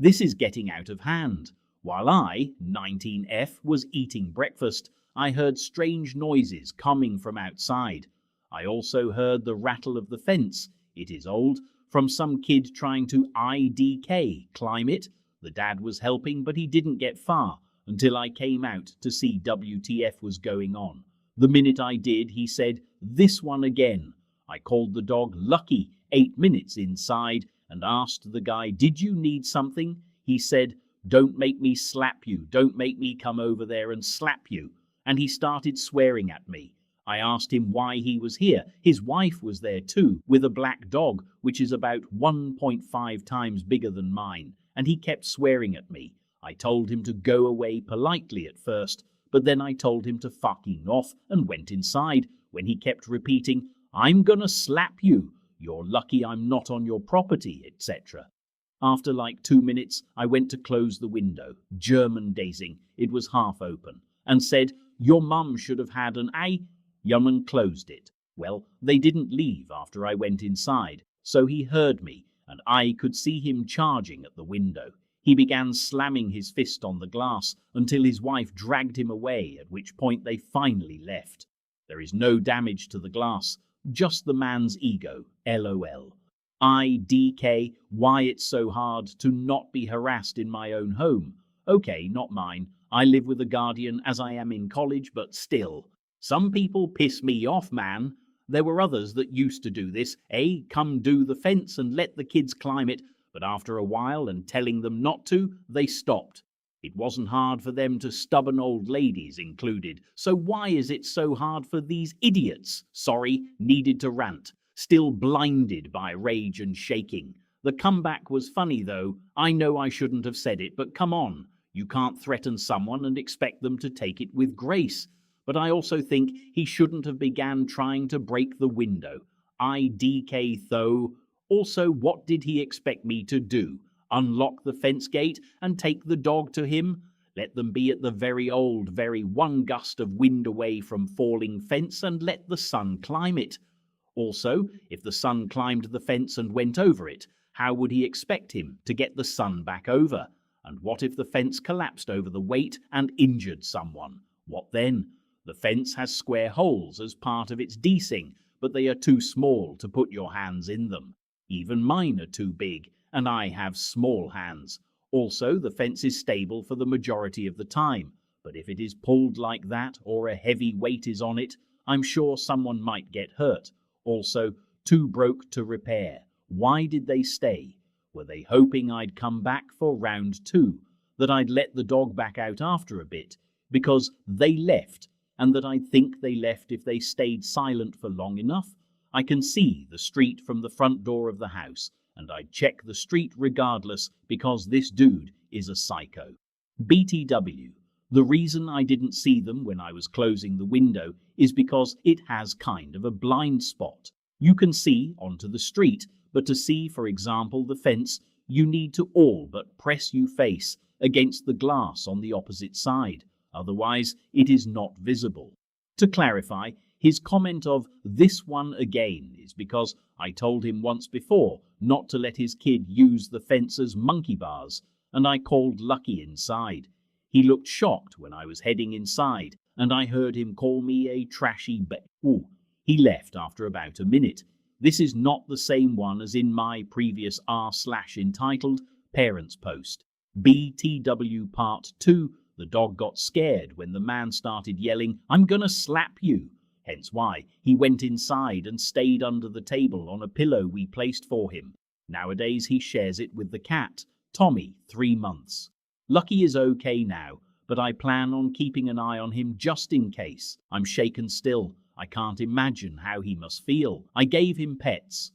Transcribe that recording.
This is getting out of hand. While I, 19F, was eating breakfast, I heard strange noises coming from outside. I also heard the rattle of the fence. It is old, from some kid trying to IDK, climb it. The dad was helping, but he didn't get far until I came out to see WTF was going on. The minute I did, he said, "This one again." I called the dog Lucky 8 minutes inside and asked the guy, "Did you need something?" He said, "Don't make me slap you. Don't make me come over there and slap you." And he started swearing at me. I asked him why he was here. His wife was there too, with a black dog, which is about 1.5 times bigger than mine, and he kept swearing at me. I told him to go away politely at first, but then I told him to fucking off and went inside when he kept repeating, "I'm gonna slap you. You're lucky I'm not on your property," etc. After like 2 minutes, I went to close the window, German dazing, it was half open, and said, "Your mum should have had an A." Yeoman closed it. Well, they didn't leave after I went inside, so he heard me, and I could see him charging at the window. He began slamming his fist on the glass until his wife dragged him away, at which point they finally left. There is no damage to the glass, just the man's ego, LOL. IDK, why it's so hard to not be harassed in my own home. Okay, not mine. I live with a guardian as I am in college, but still. Some people piss me off, man. There were others that used to do this, come do the fence and let the kids climb it, but after a while and telling them not to, they stopped. It wasn't hard for them to stubborn old ladies included, so why is it so hard for these idiots? Sorry, needed to rant. Still blinded by rage and shaking. The comeback was funny though. I know I shouldn't have said it, but come on. You can't threaten someone and expect them to take it with grace. But I also think he shouldn't have began trying to break the window. IDK though. Also, what did he expect me to do? Unlock the fence gate and take the dog to him? Let them be at the very one gust of wind away from falling fence and let the sun climb it. Also, if the sun climbed the fence and went over it, how would he expect him to get the sun back over? And what if the fence collapsed over the weight and injured someone? What then? The fence has square holes as part of its deesing, but they are too small to put your hands in them. Even mine are too big, and I have small hands. Also, the fence is stable for the majority of the time, but if it is pulled like that or a heavy weight is on it, I'm sure someone might get hurt. Also, too broke to repair. Why did they stay? Were they hoping I'd come back for round 2, that I'd let the dog back out after a bit, because they left, and that I'd think they left if they stayed silent for long enough? I can see the street from the front door of the house, and I'd check the street regardless because this dude is a psycho. BTW. The reason I didn't see them when I was closing the window is because it has kind of a blind spot. You can see onto the street, but to see, for example, the fence, you need to all but press your face against the glass on the opposite side. Otherwise, it is not visible. To clarify, his comment of "this one again" is because I told him once before not to let his kid use the fence as monkey bars, and I called Lucky inside. He looked shocked when I was heading inside, and I heard him call me a trashy Ooh. He left after about a minute. This is not the same one as in my previous r/entitled Parents post. BTW Part 2. The dog got scared when the man started yelling, "I'm gonna slap you." Hence why he went inside and stayed under the table on a pillow we placed for him. Nowadays he shares it with the cat, Tommy, 3 months. Lucky is okay now, but I plan on keeping an eye on him just in case. I'm shaken still. I can't imagine how he must feel. I gave him pets.